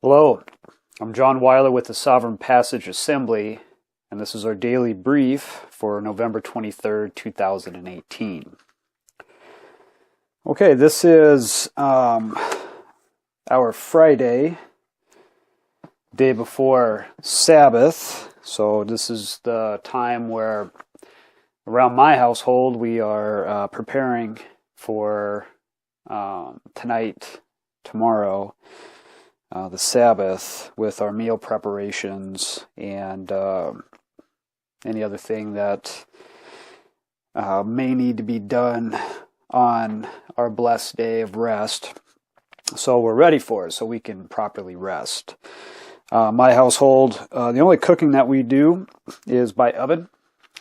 Hello, I'm John Weiler with the Sovereign Passage Assembly, and this is our daily brief for November 23rd, 2018. Okay, this is our Friday, day before Sabbath, so this is the time where around my household we are preparing for tonight, tomorrow, the Sabbath, with our meal preparations and any other thing that may need to be done on our blessed day of rest. So we're ready for it, so we can properly rest. My household, the only cooking that we do is by oven.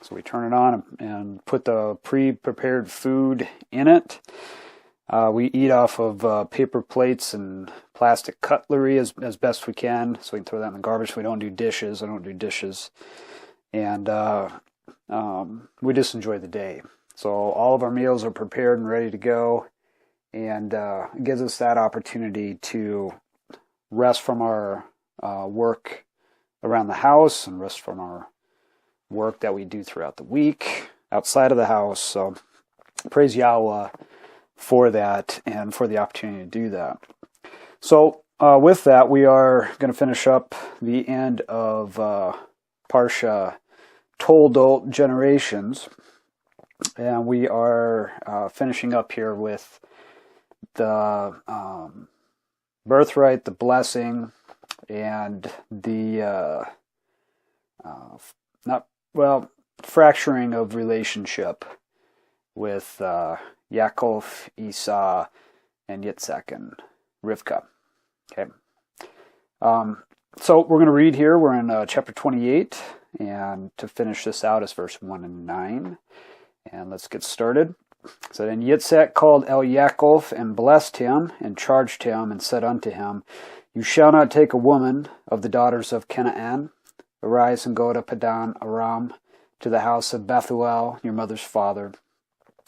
So we turn it on and put the pre-prepared food in it. We eat off of paper plates and plastic cutlery as best we can, so we can throw that in the garbage. We don't do dishes. I don't do dishes. And we just enjoy the day. So all of our meals are prepared and ready to go, and it gives us that opportunity to rest from our work around the house and rest from our work that we do throughout the week outside of the house. So praise Yahweh for that and for the opportunity to do that. So with that, we are going to finish up the end of Parashah Toldot generations, and we are finishing up here with the birthright, the blessing, and the fracturing of relationship with Yaakov, Esau, and Yitzhak and Rivka. Okay. So we're going to read here. We're in chapter 28, and to finish this out is verse 1 and 9. And let's get started. So then Yitzhak called Yaakov and blessed him and charged him and said unto him, You shall not take a woman of the daughters of Canaan. Arise and go to Padan Aram, to the house of Bethuel, your mother's father,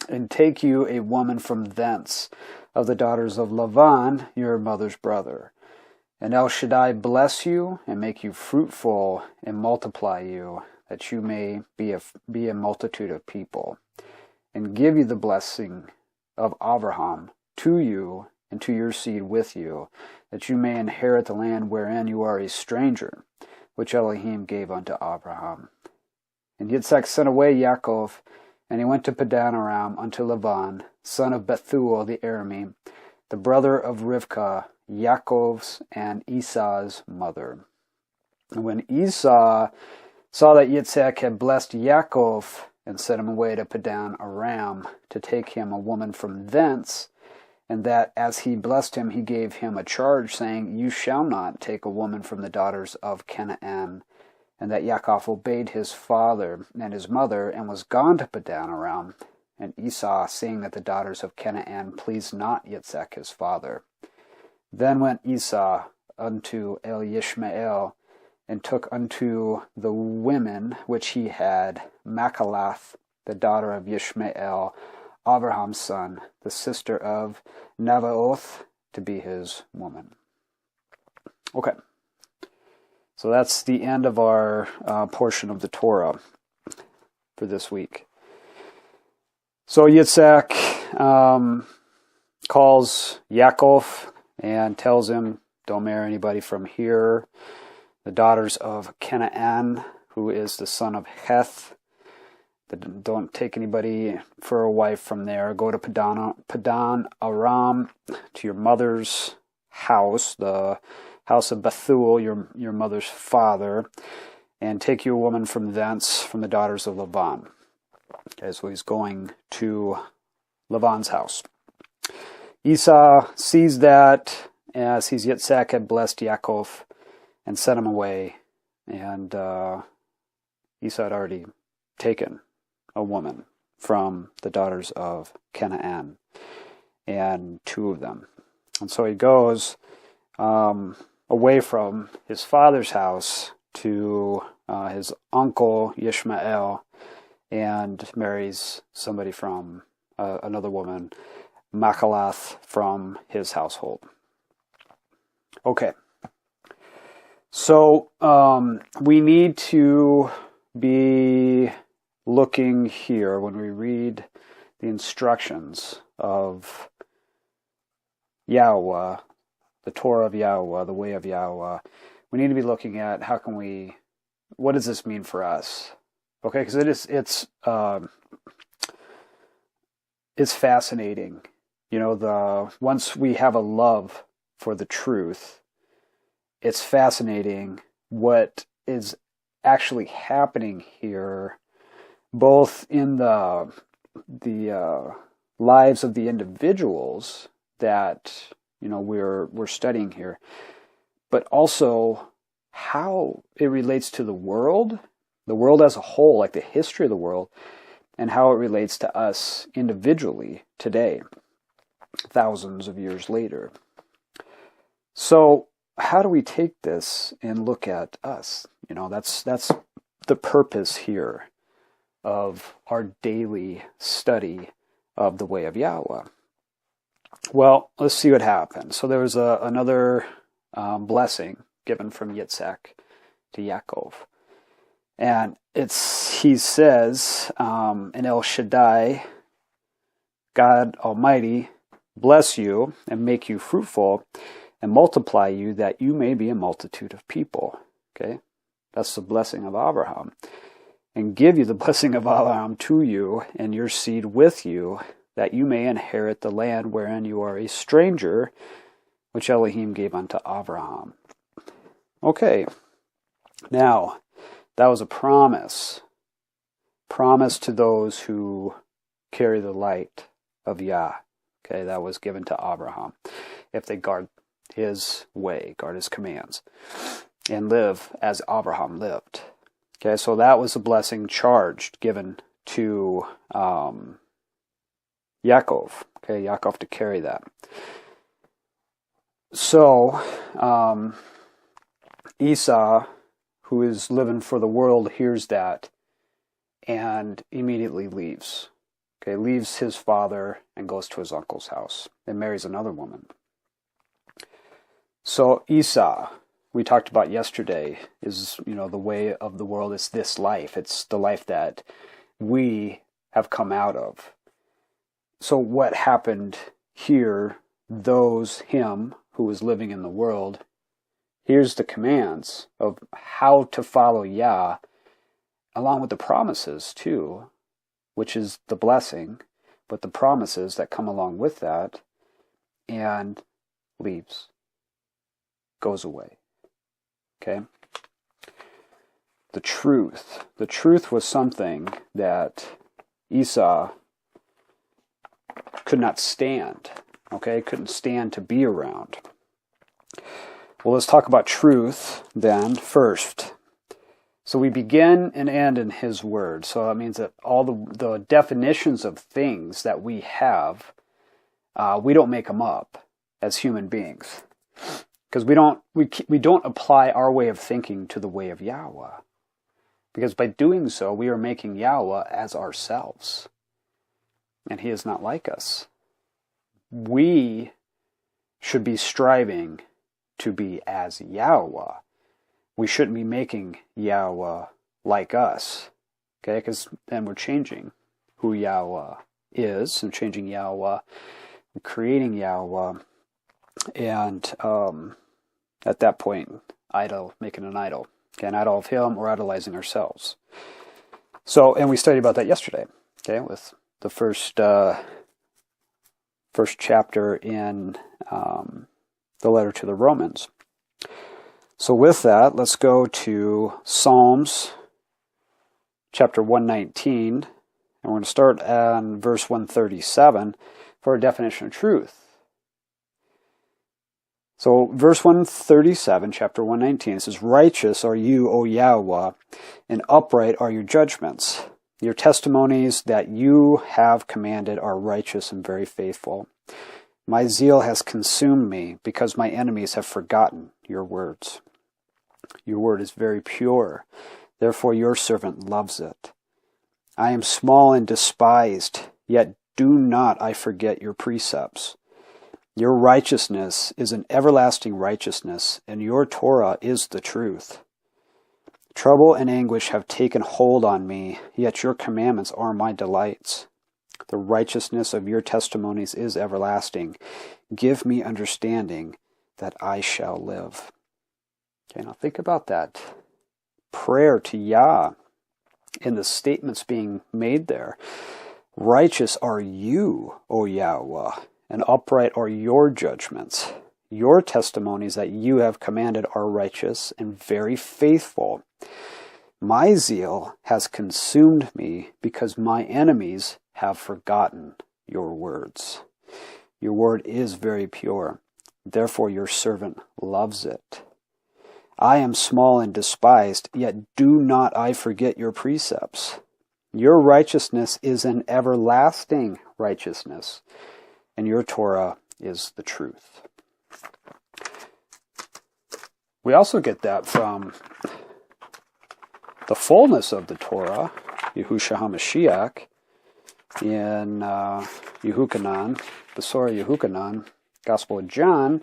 and take you a woman from thence, of the daughters of Lavan, your mother's brother. And El Shaddai bless you, and make you fruitful, and multiply you, that you may be a multitude of people, and give you the blessing of Abraham to you, and to your seed with you, that you may inherit the land wherein you are a stranger, which Elohim gave unto Abraham. And Yitzhak sent away Yaakov, and he went to Padan Aram unto Lavan, son of Bethuel the Aramean, the brother of Rivka, Yaakov's and Esau's mother. And when Esau saw that Yitzhak had blessed Yaakov, and sent him away to Padan Aram, to take him a woman from thence, and that as he blessed him, he gave him a charge, saying, You shall not take a woman from the daughters of Canaan. And that Yaakov obeyed his father and his mother, and was gone to Padan Aram. And Esau, seeing that the daughters of Canaan pleased not Yitzhak his father, then went Esau unto Yishmael, and took unto the women which he had Machalath, the daughter of Yishmael, Abraham's son, the sister of Nebaioth, to be his woman. Okay. So that's the end of our portion of the Torah for this week. So Yitzhak calls Yaakov and tells him, don't marry anybody from here. The daughters of Canaan, who is the son of Heth, don't take anybody for a wife from there. Go to Padan Aram, to your mother's house, the house of Bethuel, your mother's father, and take you a woman from thence, from the daughters of Lavan. Okay, so he's going to Lavan's house. Esau sees that, sees Yitzhak had blessed Yaakov and sent him away, and Esau had already taken a woman from the daughters of Canaan, and two of them. And so he goes away from his father's house to his uncle Yishmael, and marries somebody from another woman, Machalath, from his household. Okay, So we need to be looking here when we read the instructions of Yahuwah, the Torah of Yahuwah, the way of Yahuwah. We need to be looking at what does this mean for us? Okay, because it's fascinating. Once we have a love for the truth, it's fascinating what is actually happening here, both in the lives of the individuals that we're studying here, but also how it relates to the world as a whole, like the history of the world, and how it relates to us individually today, thousands of years later. So how do we take this and look at us? That's the purpose here of our daily study of the way of Yahuwah. Well, let's see what happens. So there was another blessing given from Yitzhak to Yaakov. And he says, in El Shaddai, God Almighty, bless you and make you fruitful and multiply you that you may be a multitude of people. Okay? That's the blessing of Abraham. And give you the blessing of Abraham to you and your seed with you, that you may inherit the land wherein you are a stranger, which Elohim gave unto Abraham. Okay, now, that was a promise to those who carry the light of Yah. Okay, that was given to Abraham, if they guard his way, guard his commands, and live as Abraham lived. Okay, so that was a blessing given to Yaakov. Okay, Yaakov to carry that. So, Esau, who is living for the world, hears that and immediately leaves. Okay, leaves his father and goes to his uncle's house and marries another woman. So Esau, we talked about yesterday, is, the way of the world is this life. It's the life that we have come out of. So what happened here, him who was living in the world, here's the commands of how to follow Yah, along with the promises too, which is the blessing, but the promises that come along with that, and leaves, goes away. Okay? The truth was something that Esau could not stand. Okay? Couldn't stand to be around. Well, let's talk about truth then first. So we begin and end in His Word. So that means that all the definitions of things that we have, we don't make them up as human beings, because we don't apply our way of thinking to the way of Yahuwah. Because by doing so, we are making Yahuwah as ourselves, and He is not like us. We should be striving to be as Yahuwah. We shouldn't be making Yahuwah like us. Okay, because then we're changing who Yahuwah is, and changing Yahuwah, and creating Yahuwah, and at that point, making an idol. Okay, an idol of Him, or idolizing ourselves. So, and we studied about that yesterday, okay, with the first chapter in the letter to the Romans. So with that, let's go to Psalms chapter 119, and we're going to start on verse 137 for a definition of truth. So verse 137, chapter 119, it says, "Righteous are you, O Yahuwah, and upright are your judgments. Your testimonies that you have commanded are righteous and very faithful. My zeal has consumed me, because my enemies have forgotten your words. Your word is very pure, therefore your servant loves it. I am small and despised, yet do not I forget your precepts. Your righteousness is an everlasting righteousness, and your Torah is the truth. Trouble and anguish have taken hold on me, yet your commandments are my delights. The righteousness of your testimonies is everlasting. Give me understanding that I shall live. Okay, now think about that prayer to Yah and the statements being made there. Righteous are you, O Yahweh, and upright are your judgments. Your testimonies that you have commanded are righteous and very faithful. My zeal has consumed me because my enemies have forgotten your words. Your word is very pure. Therefore your servant loves it. I am small and despised, yet do not I forget your precepts. Your righteousness is an everlasting righteousness, and your Torah is the truth. We also get that from the fullness of the Torah, Yahushua HaMashiach, in Yehukanan, Besorah Yehukanan, Gospel of John,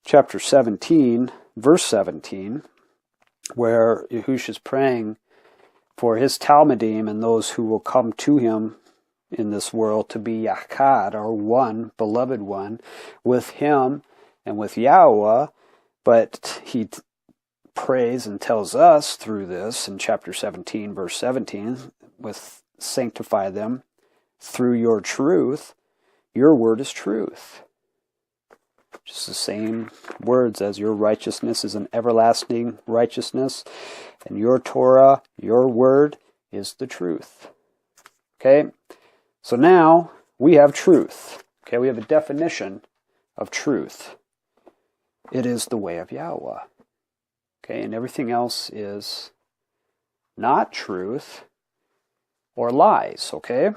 chapter 17, verse 17, where Yahushua is praying for his Talmudim and those who will come to him in this world to be Yachad, or one, beloved one, with him and with Yahweh. But he prays and tells us through this in chapter 17, verse 17, with sanctify them through your truth. Your word is truth. Just the same words as your righteousness is an everlasting righteousness, and your Torah, your word, is the truth. Okay? So now we have truth. Okay, we have a definition of truth. It is the way of Yahweh. Okay, and everything else is not truth or lies. Okay?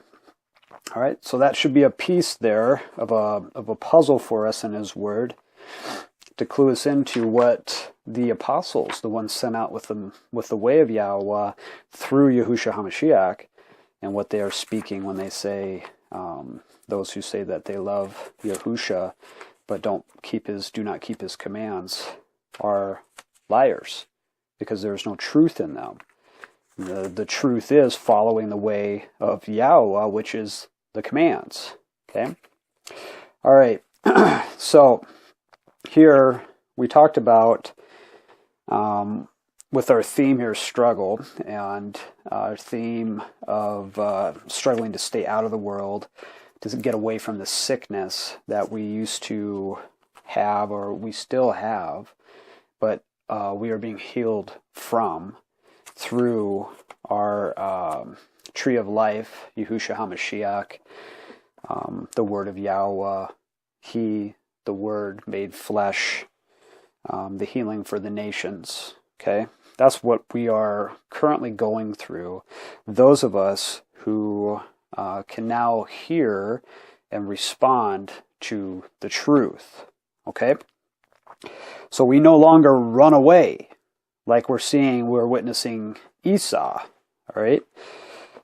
All right, so that should be a piece there of a puzzle for us in His Word to clue us into what the apostles, the ones sent out with the way of Yahweh through Yahushua HaMashiach, and what they are speaking when they say, those who say that they love Yahusha but do not keep his commands, are liars, because there is no truth in them. The truth is following the way of Yahweh, which is the commands. Okay? All right. So here we talked about, with our theme here, struggle, and our theme of struggling to stay out of the world, to get away from the sickness that we used to have, or we still have, but we are being healed from through our tree of life, Yahushua HaMashiach, the word of Yahweh, He, the Word made flesh, the healing for the nations. Okay? That's what we are currently going through. Those of us who can now hear and respond to the truth. Okay? So we no longer run away like we're witnessing Esau. All right?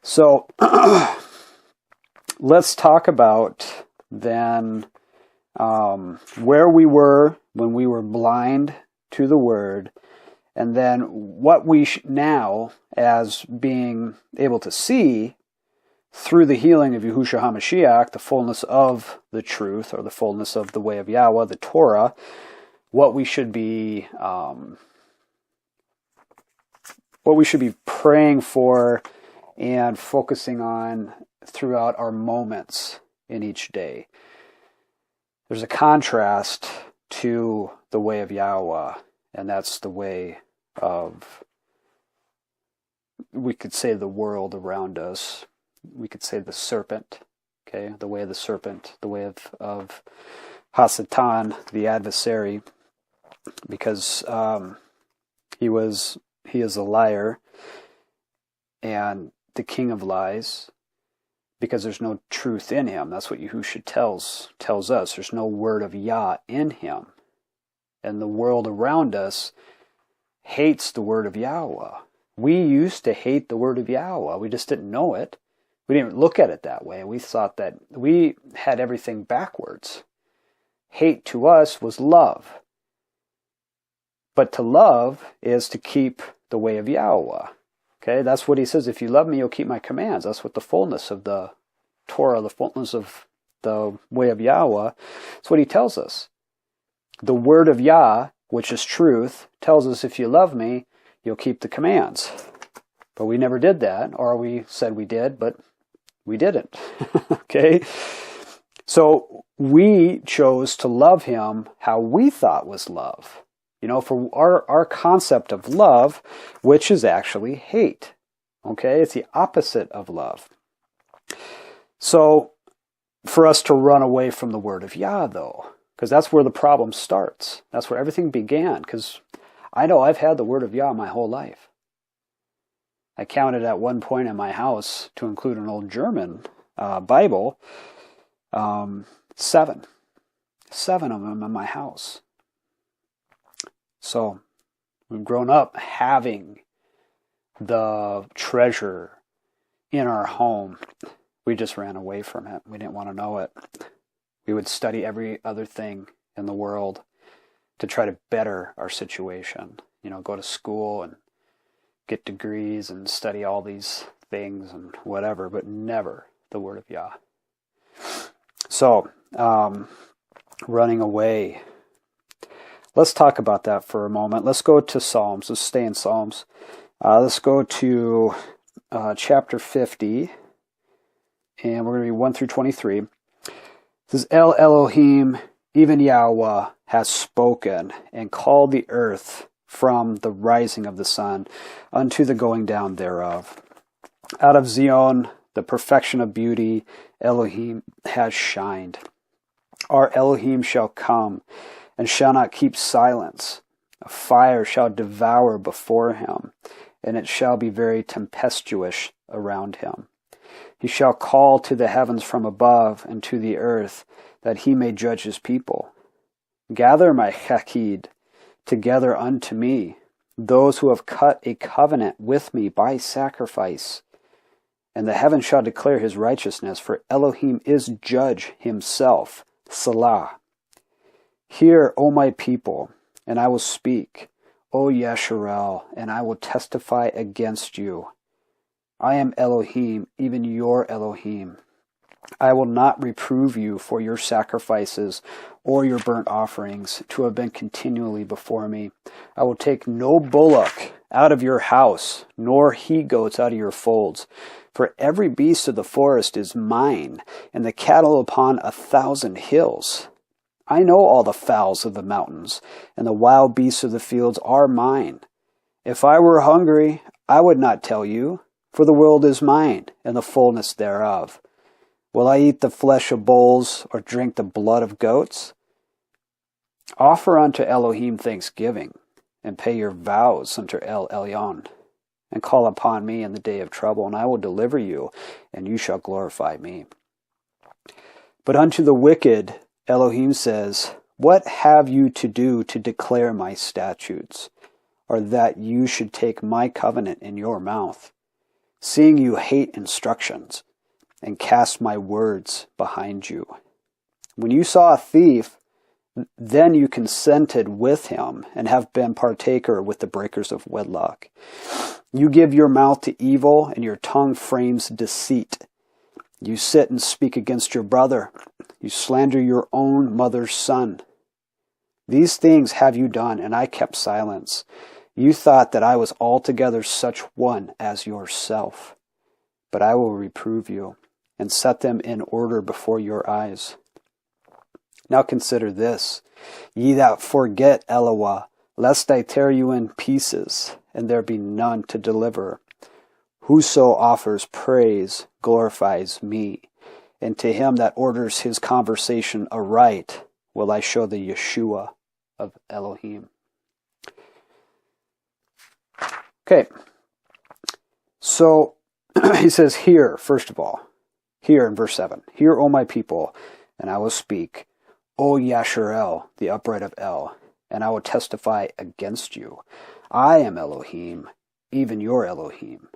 So let's talk about then where we were when we were blind to the Word, and then what we now, as being able to see through the healing of Yahushua HaMashiach, the fullness of the truth, or the fullness of the way of Yahweh, the Torah, what we should be praying for and focusing on throughout our moments in each day. There's a contrast to the way of Yahweh, and that's the way of, we could say, the world around us. We could say the serpent, okay? The way of the serpent, the way of Hasatan, the adversary, because he is a liar and the king of lies, because there's no truth in him. That's what Yahushua tells us. There's no word of Yah in him. And the world around us hates the word of Yahweh. We used to hate the word of Yahweh. We just didn't know it. We didn't look at it that way. We thought that we had everything backwards. Hate to us was love. But to love is to keep the way of Yahuwah. Okay, that's what he says. If you love me, you'll keep my commands. That's what the fullness of the Torah, the fullness of the way of Yahuwah, that's what he tells us. The word of Yah, which is truth, tells us if you love me, you'll keep the commands. But we never did that, or we said we did, but we didn't. Okay? So we chose to love him how we thought was love. You know, for our concept of love, which is actually hate. Okay? It's the opposite of love. So, for us to run away from the word of Yah, though, because that's where the problem starts. That's where everything began, because I know I've had the word of Yah my whole life. I counted at one point in my house, to include an old German Bible, 7. 7 of them in my house. So, we've grown up having the treasure in our home. We just ran away from it. We didn't want to know it. We would study every other thing in the world to try to better our situation. You know, go to school and get degrees and study all these things and whatever, but never the word of Yah. So, running away. Let's talk about that for a moment. Let's go to Psalms. Let's stay in Psalms. Let's go to chapter 50. And we're going to read 1 through 23. It says, El Elohim, even Yahuwah, has spoken and called the earth from the rising of the sun unto the going down thereof. Out of Zion, the perfection of beauty, Elohim has shined. Our Elohim shall come and shall not keep silence. A fire shall devour before him, and it shall be very tempestuous around him. He shall call to the heavens from above and to the earth, that he may judge his people. Gather my chakid together unto me, those who have cut a covenant with me by sacrifice. And the heaven shall declare his righteousness, for Elohim is judge himself. Salah. Hear, O my people, and I will speak. O Yasharel, and I will testify against you. I am Elohim, even your Elohim. I will not reprove you for your sacrifices or your burnt offerings to have been continually before me. I will take no bullock out of your house, nor he-goats out of your folds. For every beast of the forest is mine, and the cattle upon 1,000 hills. I know all the fowls of the mountains, and the wild beasts of the fields are mine. If I were hungry, I would not tell you, for the world is mine, and the fullness thereof. Will I eat the flesh of bulls, or drink the blood of goats? Offer unto Elohim thanksgiving, and pay your vows unto El Elyon, and call upon me in the day of trouble, and I will deliver you, and you shall glorify me. But unto the wicked, Elohim says, What have you to do to declare my statutes, or that you should take my covenant in your mouth, seeing you hate instructions, and cast my words behind you? When you saw a thief, then you consented with him, and have been partaker with the breakers of wedlock. You give your mouth to evil, and your tongue frames deceit. You sit and speak against your brother. You slander your own mother's son. These things have you done, and I kept silence. You thought that I was altogether such one as yourself. But I will reprove you, and set them in order before your eyes. Now consider this, ye that forget Eloah, lest I tear you in pieces, and there be none to deliver. Whoso offers praise glorifies me, and to him that orders his conversation aright will I show the Yeshua of Elohim. Okay, so he says here, first of all, here in verse 7, Hear, O my people, and I will speak. O Yasharel, the upright of El, and I will testify against you. I am Elohim, even your Elohim.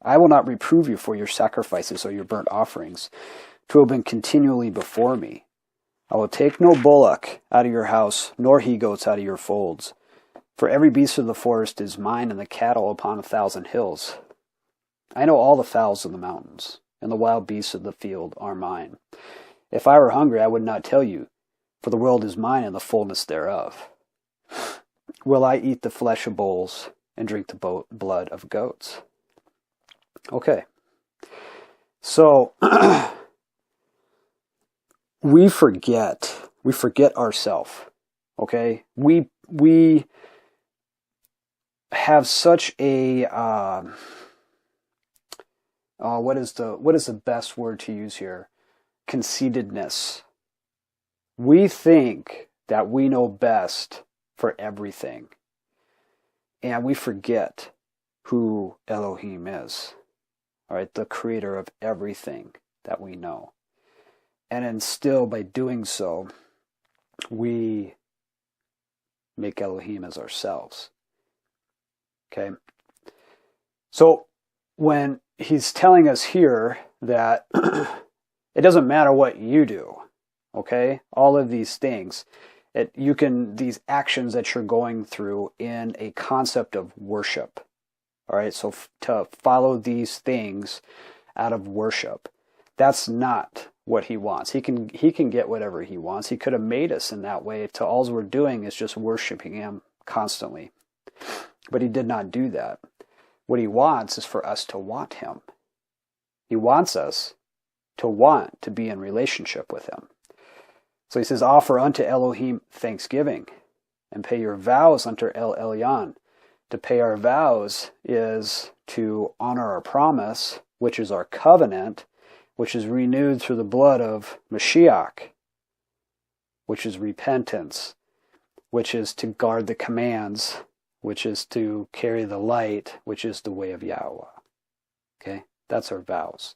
I will not reprove you for your sacrifices or your burnt offerings, to have been continually before me. I will take no bullock out of your house, nor he-goats out of your folds. For every beast of the forest is mine, and the cattle upon 1,000 hills. I know all the fowls of the mountains, and the wild beasts of the field are mine. If I were hungry, I would not tell you, for the world is mine and the fullness thereof. Will I eat the flesh of bulls and drink the blood of goats? Okay. So, we forget ourselves. Okay? We have such a what is the best word to use here? Conceitedness. We think that we know best for everything. And we forget who Elohim is. All right, the creator of everything that we know. And then still, by doing so, we make Elohim as ourselves. Okay? So, when he's telling us here that it doesn't matter what you do, okay? All of these things, these actions that you're going through in a concept of worship. All right, so to follow these things out of worship, that's not what he wants. He can get whatever he wants. He could have made us in that way. To all we're doing is just worshiping him constantly. But he did not do that. What he wants is for us to want him. He wants us to want to be in relationship with him. So he says, offer unto Elohim thanksgiving, and pay your vows unto El Elyon. To pay our vows is to honor our promise, which is our covenant, which is renewed through the blood of Mashiach, which is repentance, which is to guard the commands, which is to carry the light, which is the way of Yahuwah. Okay? That's our vows.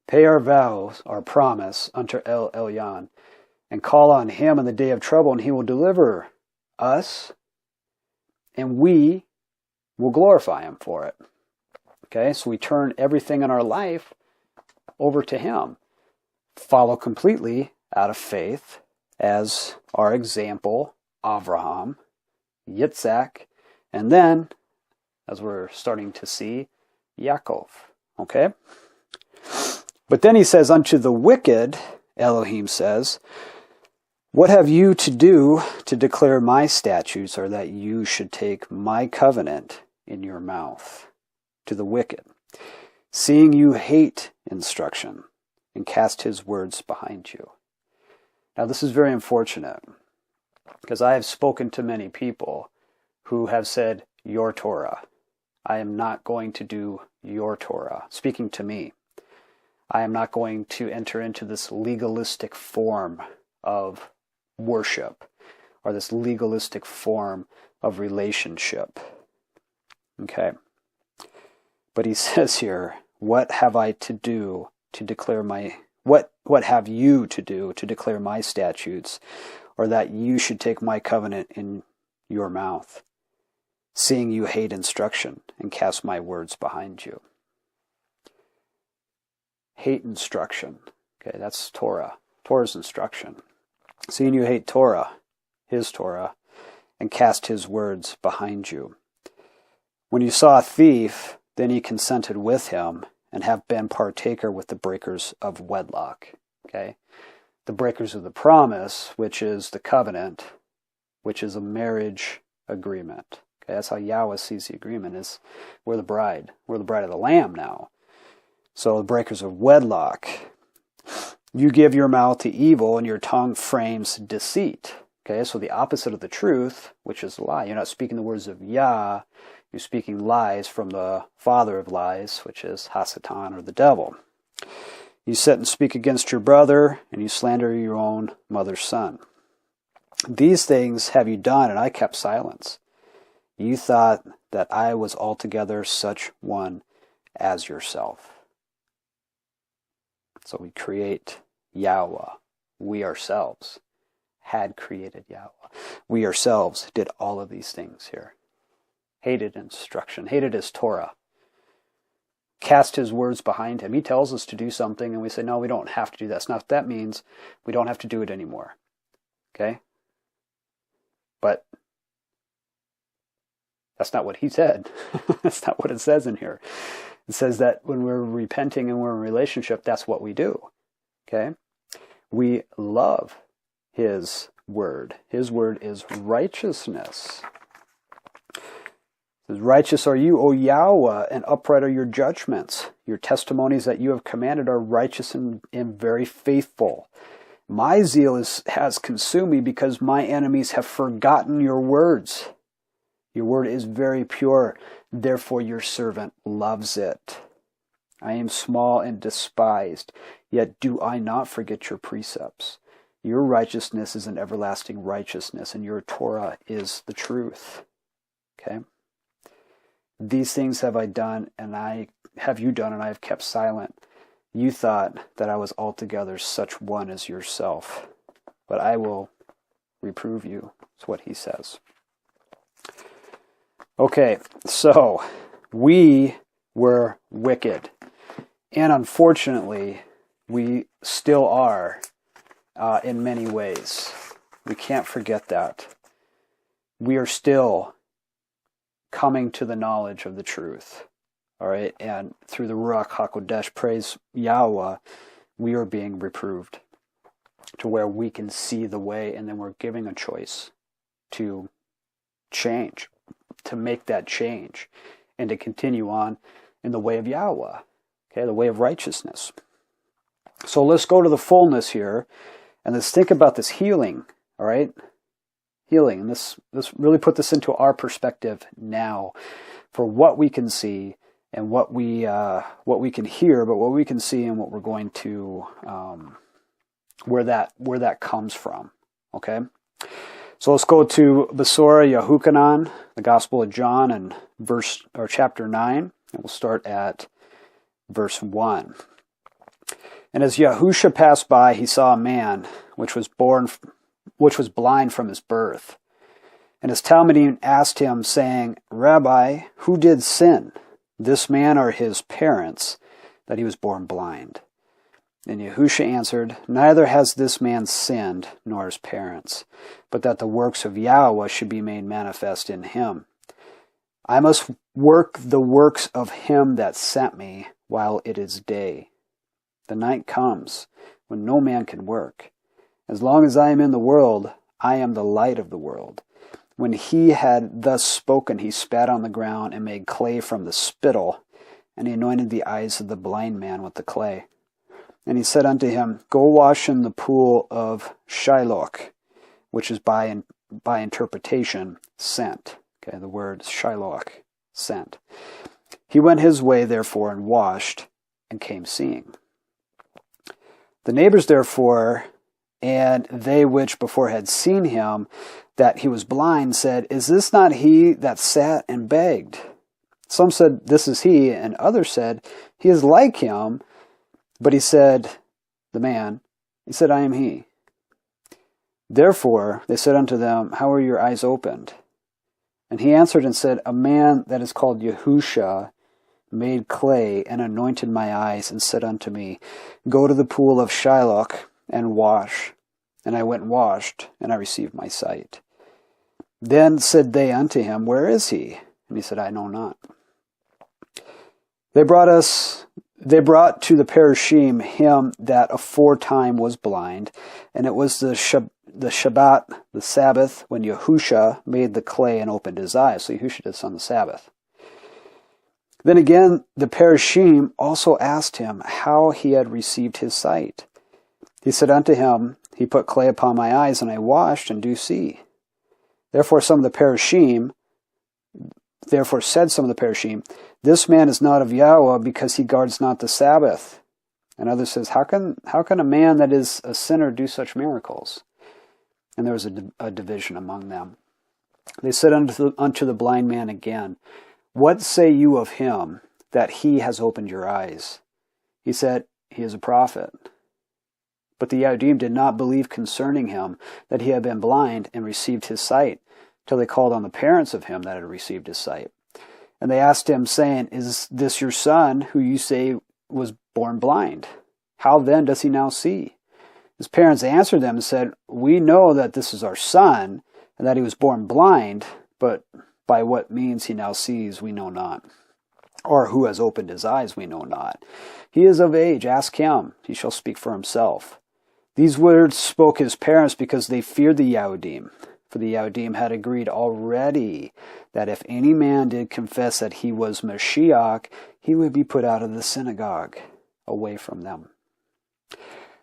Pay our vows, our promise, unto El Elyon, and call on him in the day of trouble, and he will deliver us, and we will glorify him for it. Okay? So we turn everything in our life over to him. Follow completely out of faith as our example, Avraham, Yitzhak, and then, as we're starting to see, Yaakov. Okay? But then he says, unto the wicked, Elohim says, what have you to do to declare my statutes, or that you should take my covenant in your mouth? To the wicked, seeing you hate instruction and cast his words behind you. Now this is very unfortunate, because I have spoken to many people who have said, your Torah. I am not going to do your Torah. Speaking to me. I am not going to enter into this legalistic form of worship, or this legalistic form of relationship. Okay. But he says here, what have I to do to declare my, what have you to do to declare my statutes, or that you should take my covenant in your mouth, seeing you hate instruction and cast my words behind you? Hate instruction. Okay, that's Torah. Torah's instruction. Seeing you hate Torah, his Torah, and cast his words behind you. When you saw a thief, then ye consented with him, and have been partaker with the breakers of wedlock. Okay? The breakers of the promise, which is the covenant, which is a marriage agreement. Okay? That's how Yahweh sees the agreement, is we're the bride. We're the bride of the Lamb now. So the breakers of wedlock. You give your mouth to evil, and your tongue frames deceit. Okay, so the opposite of the truth, which is a lie. You're not speaking the words of Yah. You're speaking lies from the father of lies, which is Hasatan, or the devil. You sit and speak against your brother, and you slander your own mother's son. These things have you done, and I kept silence. You thought that I was altogether such one as yourself. So we create Yahweh. We ourselves had created Yahweh. We ourselves did all of these things here. Hated instruction. Hated his Torah. cast his words behind him. He tells us to do something, and we say, no, we don't have to do that. That's not what that means. We don't have to do it anymore. Okay? But that's not what he said. That's not what it says in here. It says that when we're repenting and we're in a relationship, that's what we do. Okay? We love his word. His word is righteousness. It says, righteous are you, O Yahweh, and upright are your judgments. Your testimonies that you have commanded are righteous and very faithful. My zeal has consumed me because my enemies have forgotten your words. Your word is very pure, therefore your servant loves it. I am small and despised, yet do I not forget your precepts. Your righteousness is an everlasting righteousness, and your Torah is the truth. Okay? These things have I done, and I have kept silent. You thought that I was altogether such one as yourself, but I will reprove you, is what he says. Okay, so we were wicked, and unfortunately, we still are in many ways. We can't forget that. We are still coming to the knowledge of the truth. All right, and through the RUACH HA'KODESH, praise Yahweh, we are being reproved to where we can see the way, and then we're giving a choice to change, to make that change, and to continue on in the way of Yahweh, okay, the way of righteousness. So let's go to the fullness here, and let's think about this healing, all right? Healing, and let's really put this into our perspective now for what we can see and what we can hear, but what we can see and what we're going to, where that comes from, okay? So let's go to Besorah Yehukanan, the Gospel of John, and chapter 9, and we'll start at verse 1. And as Yahusha passed by, he saw a man which was blind from his birth. And his Talmudim asked him, saying, Rabbi, who did sin, this man or his parents, that he was born blind? And Yahusha answered, Neither has this man sinned, nor his parents, but that the works of Yahweh should be made manifest in him. I must work the works of him that sent me while it is day. The night comes when no man can work. As long as I am in the world, I am the light of the world. When he had thus spoken, he spat on the ground and made clay from the spittle, and he anointed the eyes of the blind man with the clay. And he said unto him, Go wash in the pool of Shiloh, which is by interpretation sent. Okay, the word Shiloh, sent. He went his way, therefore, and washed, and came seeing. The neighbors, therefore, and they which before had seen him, that he was blind, said, Is this not he that sat and begged? Some said, This is he, and others said, He is like him. But he said, the man, he said, I am he. Therefore they said unto them, How are your eyes opened? And he answered and said, A man that is called Yahusha made clay and anointed my eyes, and said unto me, Go to the pool of Shiloh and wash. And I went and washed, and I received my sight. Then said they unto him, Where is he? And he said, I know not. They brought to the Parashah him that aforetime was blind, and it was the Shabbat, the Sabbath, when Yahusha made the clay and opened his eyes. So Yahusha did this on the Sabbath. Then again, the Parashah also asked him how he had received his sight. He said unto him, He put clay upon my eyes, and I washed, and do see. Therefore said some of the Parashah, This man is not of Yahweh, because he guards not the Sabbath. And others says, How can a man that is a sinner do such miracles? And there was a division among them. They said unto the blind man again, What say you of him, that he has opened your eyes? He said, He is a prophet. But the YAHUAH did not believe concerning him that he had been blind and received his sight, till they called on the parents of him that had received his sight. And they asked him, saying, "Is this your son, who you say was born blind? How then does he now see?" His parents answered them and said, "We know that this is our son, and that he was born blind, but by what means he now sees we know not. Or who has opened his eyes we know not. He is of age, ask him, he shall speak for himself." These words spoke his parents because they feared the YAHUAH. For the YAHUAH had agreed already that if any man did confess that he was Mashiach, he would be put out of the synagogue, away from them.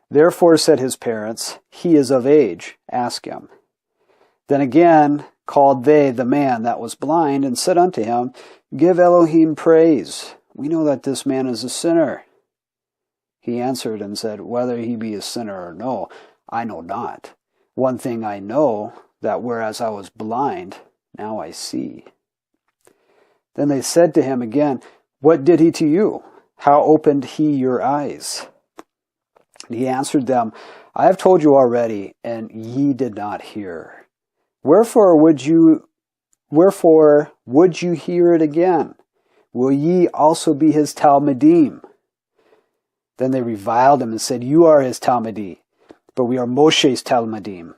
Therefore said his parents, "He is of age, ask him." Then again called they the man that was blind, and said unto him, "Give ELOHIYM praise. We know that this man is a sinner." He answered and said, "Whether he be a sinner or no, I know not. One thing I know, that whereas I was blind, now I see." Then they said to him again, "What did he to you? How opened he your eyes?" And he answered them, "I have told you already, and ye did not hear. Wherefore would you hear it again? Will ye also be his Talmudim?" Then they reviled him and said, "You are his Talmudi, but we are Moshe's Talmudim.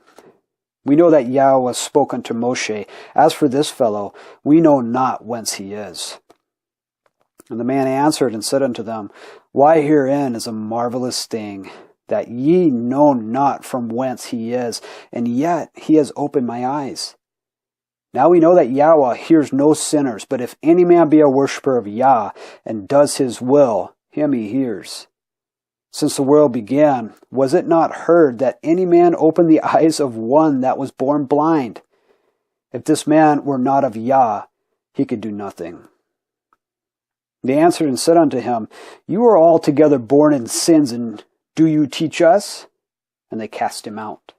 We know that YAHUAH spoke unto Moshe. As for this fellow, we know not whence he is." And the man answered and said unto them, "Why herein is a marvelous thing, that ye know not from whence he is, and yet he has opened my eyes. Now we know that YAHUAH hears no sinners, but if any man be a worshipper of Yah, and does his will, him he hears. Since the world began, was it not heard that any man opened the eyes of one that was born blind? If this man were not of Yah, he could do nothing." They answered and said unto him, "You are altogether born in sins, and do you teach us?" And they cast him out.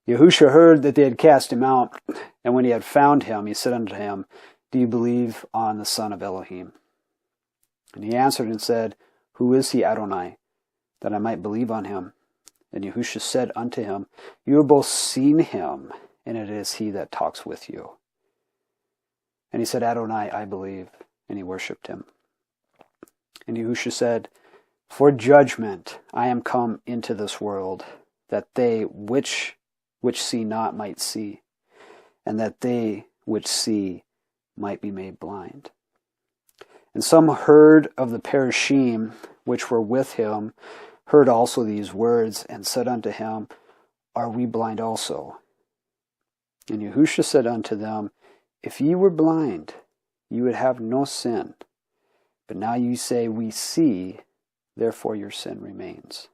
Yahusha heard that they had cast him out, and when he had found him, he said unto him, "Do you believe on the Son of ELOHIYM?" And he answered and said, "Who is he, Adonai, that I might believe on him?" And Yahusha said unto him, "You have both seen him, and it is he that talks with you." And he said, "Adonai, I believe." And he worshipped him. And Yahusha said, "For judgment I am come into this world, that they which see not might see, and that they which see might be made blind." And some heard of the Parashim, which were with him, heard also these words, and said unto him, "Are we blind also?" And Yahusha said unto them, "If ye were blind, you would have no sin. But now you say, we see, therefore your sin remains."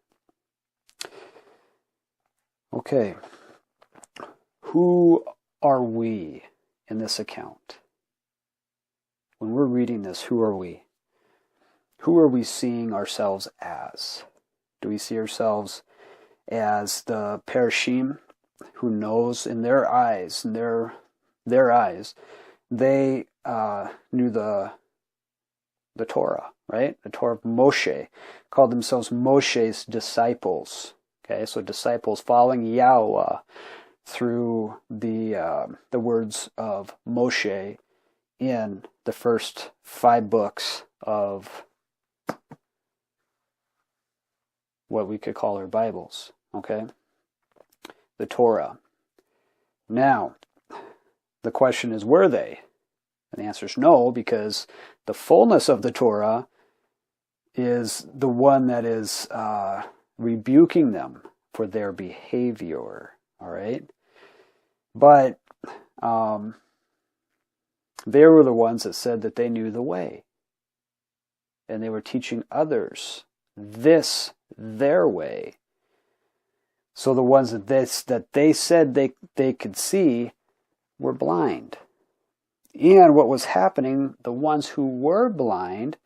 Okay. Who are we in this account? When we're reading this, who are we? Who are we seeing ourselves as? Do we see ourselves as the Parashim, who knows in their eyes, they knew the Torah, right? The Torah of Moshe, called themselves Moshe's disciples. Okay, so disciples following YAHUAH through the words of Moshe in the first 5 books of what we could call our Bibles. Okay, the Torah. Now, the question is, were they? And the answer is no, because the fullness of the Torah is the one that is rebuking them for their behavior. All right? But they were the ones that said that they knew the way. And they were teaching others their way. So the ones that they said they could see were blind. And what was happening, the ones who were blind,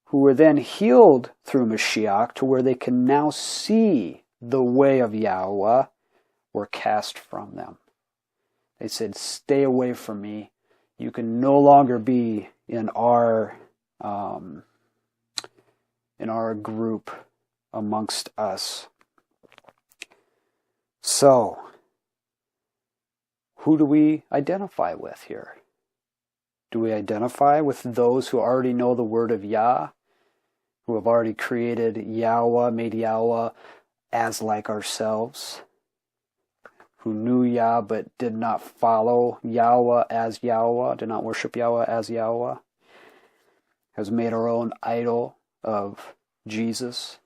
who were then healed through Mashiach to where they can now see the way of YAHUAH, were cast from them. They said, "Stay away from me. You can no longer be in our group amongst us." So, who do we identify with here? Do we identify with those who already know the word of Yah, who have already created YAHUAH, made YAHUAH as like ourselves, who knew Yah but did not follow YAHUAH as YAHUAH, did not worship YAHUAH as YAHUAH, has made our own idol of Jesus?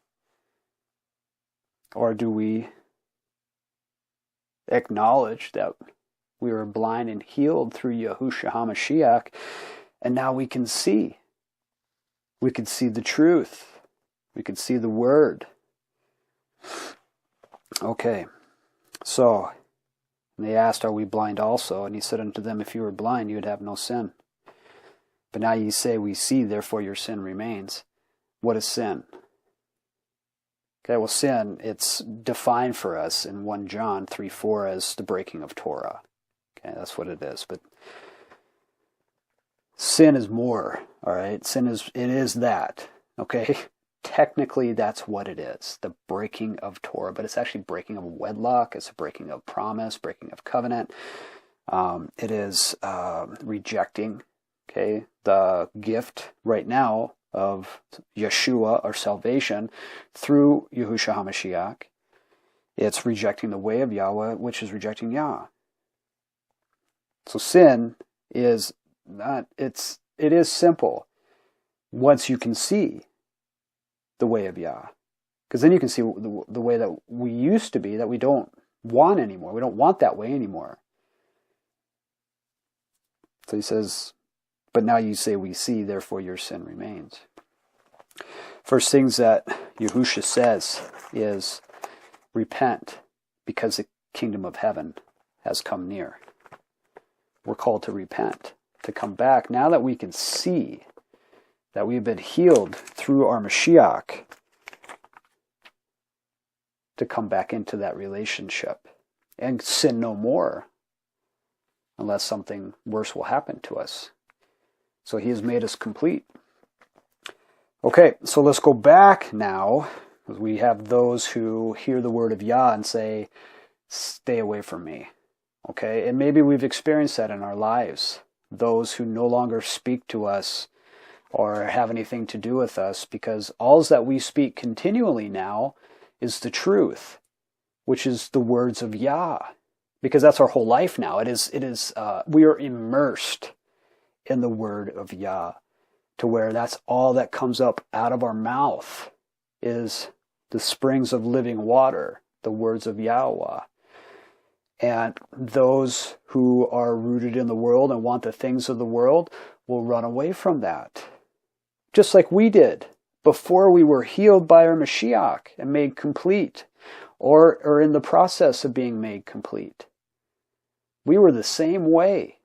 Or do we acknowledge that we were blind and healed through Yahushua HaMashiach, and now we can see? We can see the truth. We can see the word. Okay, so they asked, are we blind also? And he said unto them, if you were blind, you would have no sin. But now ye say, we see, therefore your sin remains. What is sin? Okay, well, sin, it's defined for us in 1 John 3:4 as the breaking of Torah. Okay, that's what it is. But sin is more, all right? It is that, okay? Technically, that's what it is, the breaking of Torah. But it's actually breaking of wedlock. It's a breaking of promise, breaking of covenant. It is rejecting, okay, the gift right now of Yeshua, our salvation, through Yahushua HaMashiach. It's rejecting the way of Yahweh, which is rejecting Yah. So sin is not, it is simple once you can see the way of Yah. Because then you can see the way that we used to be, that we don't want anymore. We don't want that way anymore. So he says, but now you say we see, therefore your sin remains. First things that Yahusha says is, repent, because the kingdom of heaven has come near. We're called to repent, to come back. Now that we can see that we've been healed through our Mashiach, to come back into that relationship and sin no more, unless something worse will happen to us. So he has made us complete. Okay, so let's go back now, because we have those who hear the word of Yah and say, stay away from me. Okay, and maybe we've experienced that in our lives. Those who no longer speak to us or have anything to do with us, because all that we speak continually now is the truth, which is the words of Yah. Because that's our whole life now. We are immersed in the word of Yah, to where that's all that comes up out of our mouth is the springs of living water, the words of Yahweh. And those who are rooted in the world and want the things of the world will run away from that. Just like we did before we were healed by our Mashiach and made complete, or in the process of being made complete. We were the same way.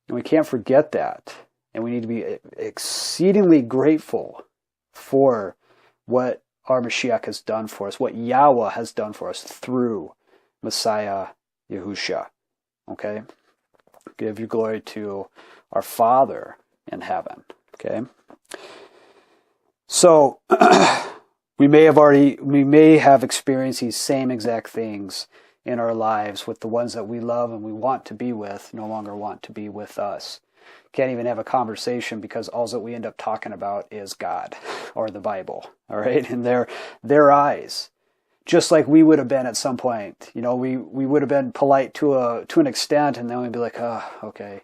And we can't forget that. And we need to be exceedingly grateful for what our Mashiach has done for us, what Yahweh has done for us through Messiah Yahusha. Okay? Give your glory to our Father in heaven. Okay? So, we may have experienced these same exact things in our lives with the ones that we love and we want to be with, no longer want to be with us. Can't even have a conversation because all that we end up talking about is God or the Bible, all right? In their eyes. Just like we would have been at some point. You know, we would have been polite to an extent, and then we'd be like, oh, okay.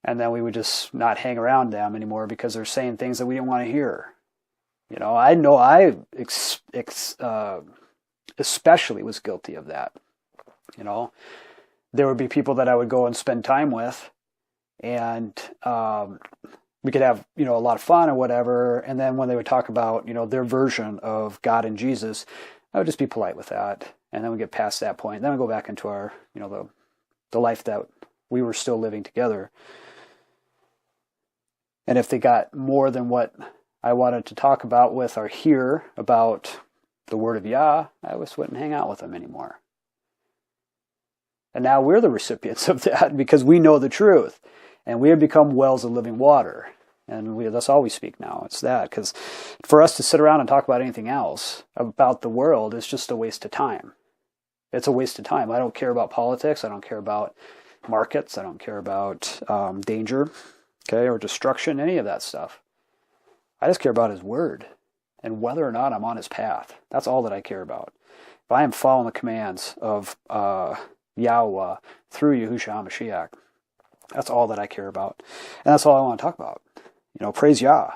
And then we would just not hang around them anymore because they're saying things that we didn't want to hear. You know I especially was guilty of that. You know, there would be people that I would go and spend time with, and we could have, a lot of fun or whatever. And then when they would talk about, their version of God and Jesus, I would just be polite with that. And then we get past that point. Then we go back into our, the life that we were still living together. And if they got more than what I wanted to talk about with or hear about the word of Yah, I just wouldn't hang out with them anymore. And now we're the recipients of that because we know the truth. And we have become wells of living water. And that's all we speak now. It's that. Because for us to sit around and talk about anything else, about the world, is just a waste of time. It's a waste of time. I don't care about politics. I don't care about markets. I don't care about danger, okay, or destruction, any of that stuff. I just care about his word and whether or not I'm on his path. That's all that I care about. If I am following the commands of Yahuwah through Yahushua HaMashiach, that's all that I care about. And that's all I want to talk about. Praise Yah.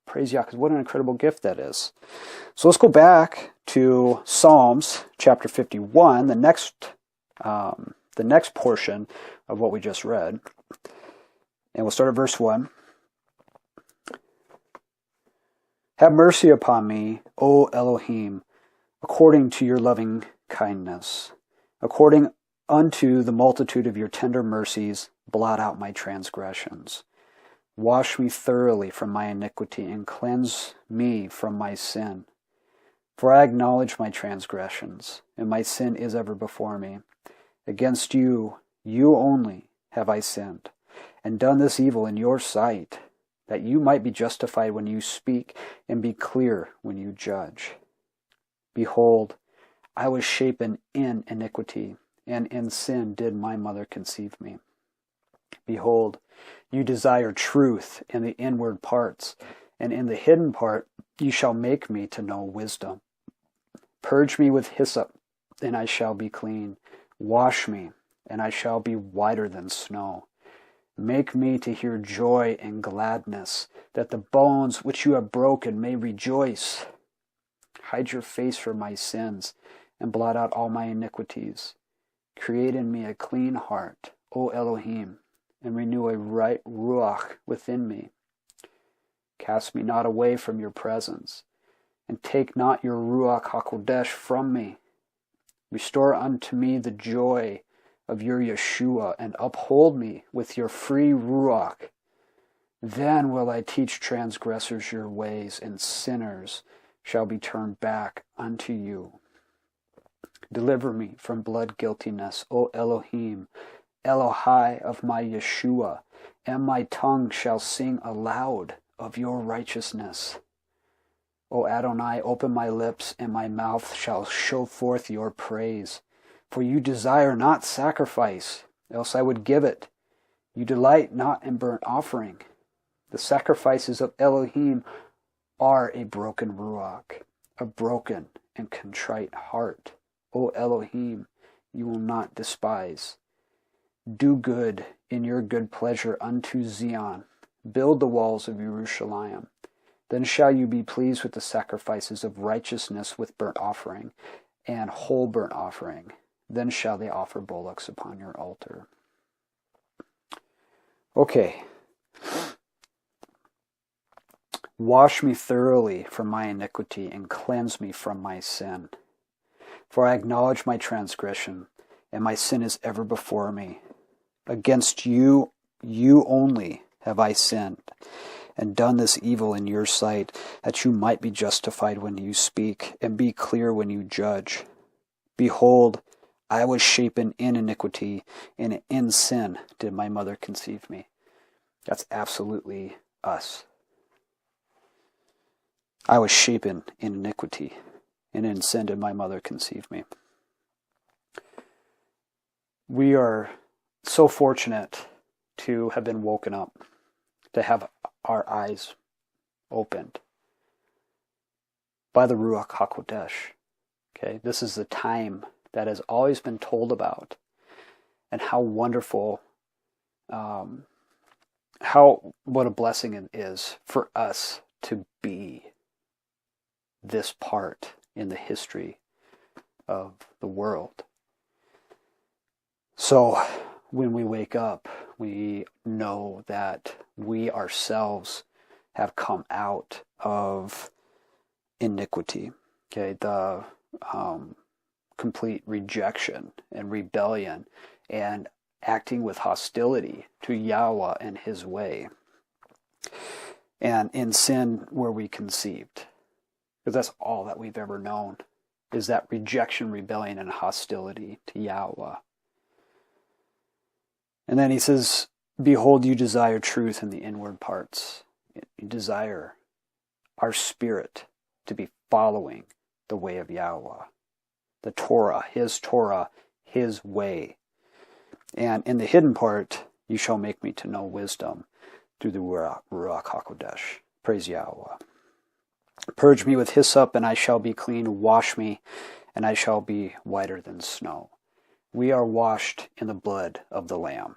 Praise Yah, because what an incredible gift that is. So let's go back to Psalms chapter 51, the next portion of what we just read. And we'll start at verse 1. Have mercy upon me, O Elohim, according to your loving kindness. According unto the multitude of your tender mercies, blot out my transgressions. Wash me thoroughly from my iniquity and cleanse me from my sin. For I acknowledge my transgressions, and my sin is ever before me. Against you, you only, have I sinned, and done this evil in your sight, that you might be justified when you speak, and be clear when you judge. Behold, I was shapen in iniquity, and in sin did my mother conceive me. Behold, you desire truth in the inward parts, and in the hidden part you shall make me to know wisdom. Purge me with hyssop, and I shall be clean. Wash me, and I shall be whiter than snow. Make me to hear joy and gladness, that the bones which you have broken may rejoice. Hide your face from my sins, and blot out all my iniquities. Create in me a clean heart, O Elohim, and renew a right RUACH within me. Cast me not away from your presence, and take not your RUACH HA'KODESH from me. Restore unto me the joy of your Yeshua, and uphold me with your free RUACH. Then will I teach transgressors your ways, and sinners shall be turned back unto you. Deliver me from blood guiltiness, O Elohim, Elohai of my Yeshua, and my tongue shall sing aloud of your righteousness. O Adonai, open my lips, and my mouth shall show forth your praise. For you desire not sacrifice, else I would give it. You delight not in burnt offering. The sacrifices of Elohim are a broken RUACH, a broken and contrite heart. O Elohim, you will not despise. Do good in your good pleasure unto Zion. Build the walls of Jerusalem. Then shall you be pleased with the sacrifices of righteousness with burnt offering and whole burnt offering. Then shall they offer bullocks upon your altar. Okay. Wash me thoroughly from my iniquity and cleanse me from my sin. For I acknowledge my transgression, and my sin is ever before me. Against you, you only, have I sinned, and done this evil in your sight, that you might be justified when you speak, and be clear when you judge. Behold, I was shapen in iniquity, and in sin did my mother conceive me. That's absolutely us. I was shapen in iniquity, and in sin did my mother conceive me. We are so fortunate to have been woken up, to have our eyes opened by the RUACH HA'KODESH. Okay, this is the time that has always been told about, and how wonderful, what a blessing it is for us to be this part in the history of the world. So when we wake up, we know that we ourselves have come out of iniquity. Okay, the complete rejection and rebellion and acting with hostility to Yahweh and his way. And in sin were we conceived. Because that's all that we've ever known, is that rejection, rebellion, and hostility to Yahweh. And then he says, behold, you desire truth in the inward parts. You desire our spirit to be following the way of Yahweh. The Torah, his way. And in the hidden part, you shall make me to know wisdom through the RUACH HA'KODESH. Praise Yahuwah. Purge me with hyssop, and I shall be clean. Wash me, and I shall be whiter than snow. We are washed in the blood of the Lamb.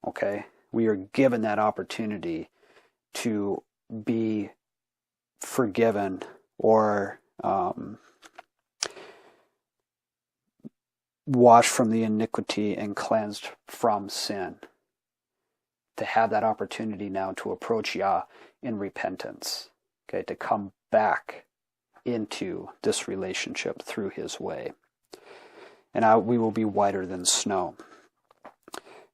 Okay? We are given that opportunity to be forgiven or washed from the iniquity and cleansed from sin. To have that opportunity now to approach Yah in repentance. Okay, to come back into this relationship through His way. And we will be whiter than snow.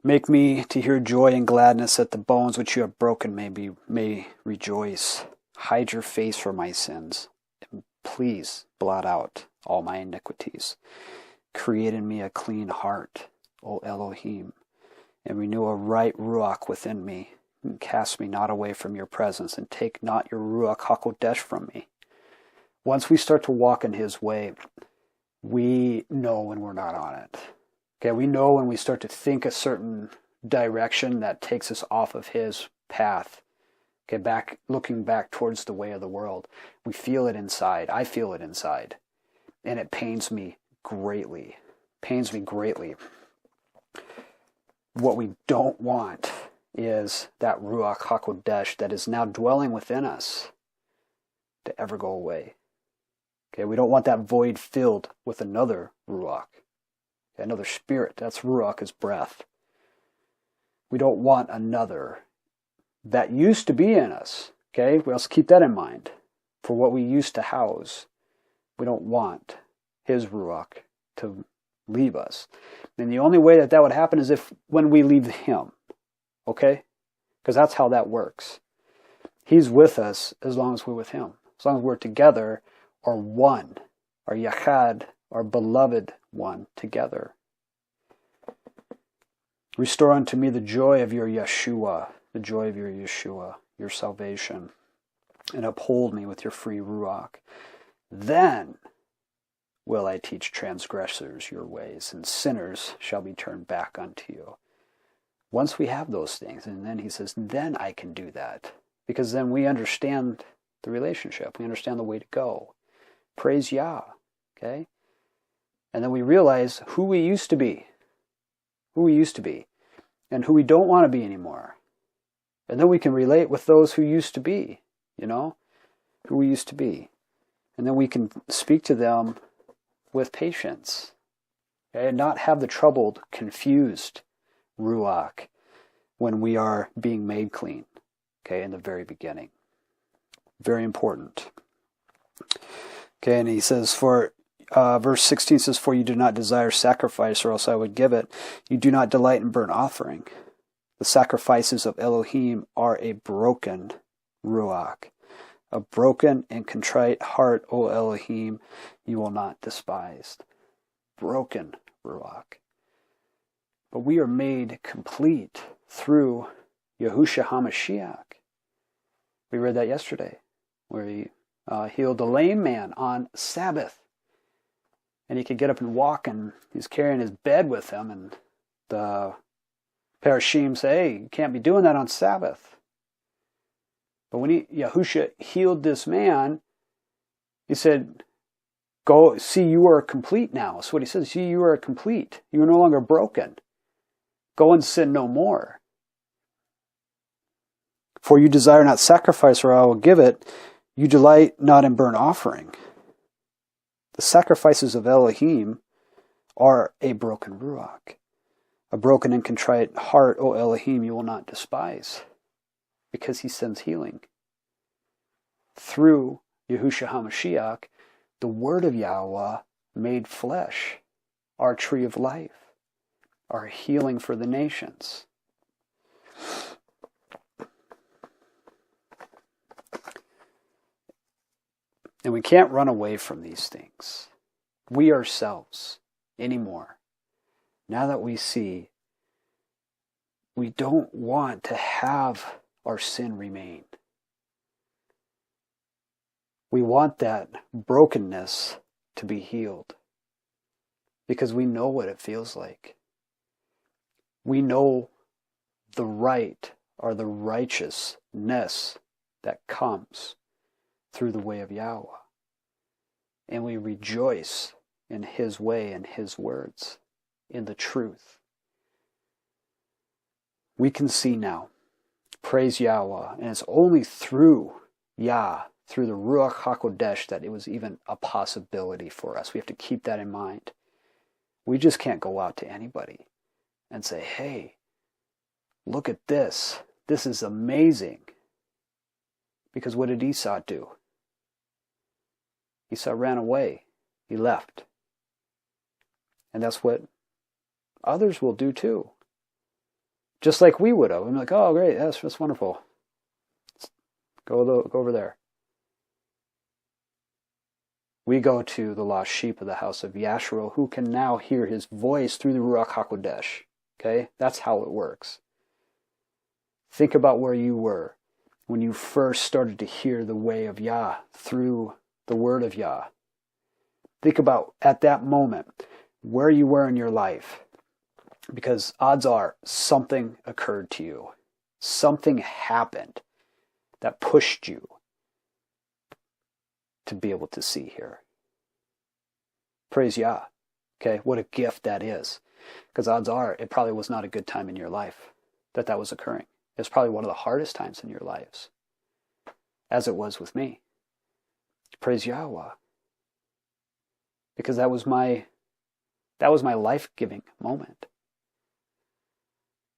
Make me to hear joy and gladness, that the bones which you have broken may rejoice. Hide your face from my sins, and please blot out all my iniquities. Create in me a clean heart, O Elohim, and renew a right ruach within me, and cast me not away from your presence, and take not your RUACH HA'KODESH from me. Once we start to walk in His way, we know when we're not on it. Okay, we know when we start to think a certain direction that takes us off of His path. Okay, looking back towards the way of the world. We feel it inside. I feel it inside. And it pains me greatly. Pains me greatly. What we don't want is that RUACH HA'KODESH that is now dwelling within us to ever go away. Okay, we don't want that void filled with another ruach. Another spirit. That's ruach, is breath. We don't want another that used to be in us. Okay, we also keep that in mind. For what we used to house, we don't want His ruach to leave us. And the only way that would happen is when we leave Him. Okay? Because that's how that works. He's with us as long as we're with Him. As long as we're together, or one, or Yachad, our beloved one, together. Restore unto me the joy of your Yeshua, the joy of your Yeshua, your salvation, and uphold me with your free ruach. Then will I teach transgressors your ways, and sinners shall be turned back unto you. Once we have those things, and then he says, then I can do that. Because then we understand the relationship. We understand the way to go. Praise Yah. Okay? And then we realize who we used to be. Who we used to be. And who we don't want to be anymore. And then we can relate with those who used to be. You know? Who we used to be. And then we can speak to them with patience. Okay? And not have the troubled, confused ruach when we are being made clean. Okay? In the very beginning. Very important. Okay, and he says, verse 16 says, for you do not desire sacrifice, or else I would give it. You do not delight in burnt offering. The sacrifices of Elohim are a broken ruach. A broken and contrite heart, O Elohim, you will not despise. Broken ruach. But we are made complete through Yahushua HaMashiach. We read that yesterday, where he healed the lame man on Sabbath. And he could get up and walk, and he's carrying his bed with him, and the Parashim say, hey, you can't be doing that on Sabbath. But when Yahushua healed this man, he said, go, see, you are complete now. That's what he says. See, you are complete. You are no longer broken. Go and sin no more. For you desire not sacrifice, or I will give it. You delight not in burnt offering. The sacrifices of Elohim are a broken ruach. A broken and contrite heart, O Elohim, you will not despise. Because he sends healing. Through Yahushua HaMashiach, the word of Yahweh made flesh. Our tree of life. Our healing for the nations. And we can't run away from these things. We ourselves, anymore. Now that we see, we don't want to have our sin remain. We want that brokenness to be healed. Because we know what it feels like. We know the right or the righteousness that comes through the way of Yahuwah. And we rejoice in his way and his words, in the truth. We can see now, praise Yahuwah, and it's only through through the RUACH HA'KODESH that it was even a possibility for us. We have to keep that in mind. We just can't go out to anybody and say, hey, look at this. This is amazing. Because what did Esau do? Esau ran away. He left. And that's what others will do too. Just like we would have. I'm like, oh, great, that's wonderful. Go over there. We go to the lost sheep of the house of Yashua, who can now hear his voice through the RUACH HA'KODESH. Okay? That's how it works. Think about where you were when you first started to hear the way of Yah through the word of Yah. Think about, at that moment, where you were in your life. Because odds are, something occurred to you. Something happened that pushed you to be able to see here. Praise Yah. Okay, what a gift that is. Because odds are, it probably was not a good time in your life that was occurring. It's probably one of the hardest times in your lives, as it was with me. Praise Yahuwah. Because that was my life-giving moment.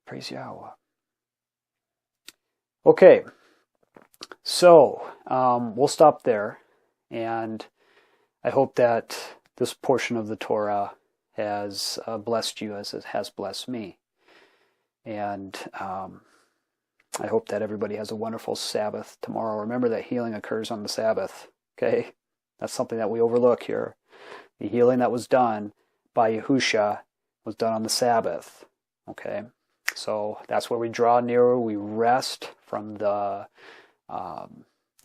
Praise Yahuwah. Okay, so we'll stop there, and I hope that this portion of the Torah has blessed you as it has blessed me. And I hope that everybody has a wonderful Sabbath tomorrow. Remember that healing occurs on the Sabbath, okay? That's something that we overlook here. The healing that was done by Yahusha was done on the Sabbath, okay? So that's where we draw nearer. We rest from the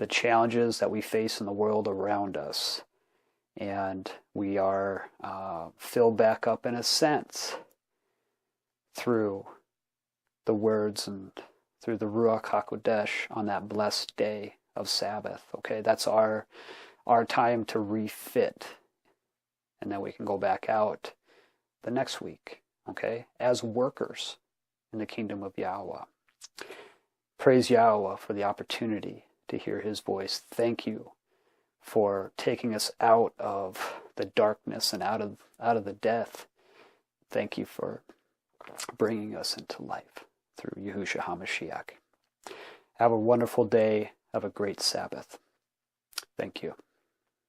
challenges that we face in the world around us. And we are filled back up in a sense through the words and through the RUACH HA'KODESH on that blessed day of Sabbath. Okay, that's our time to refit. And then we can go back out the next week, okay, as workers in the kingdom of Yahuwah. Praise Yahuwah for the opportunity to hear his voice. Thank you for taking us out of the darkness and out of the death. Thank you for bringing us into life through Yahushua HaMashiach. Have a wonderful day. Have a great Sabbath. Thank you.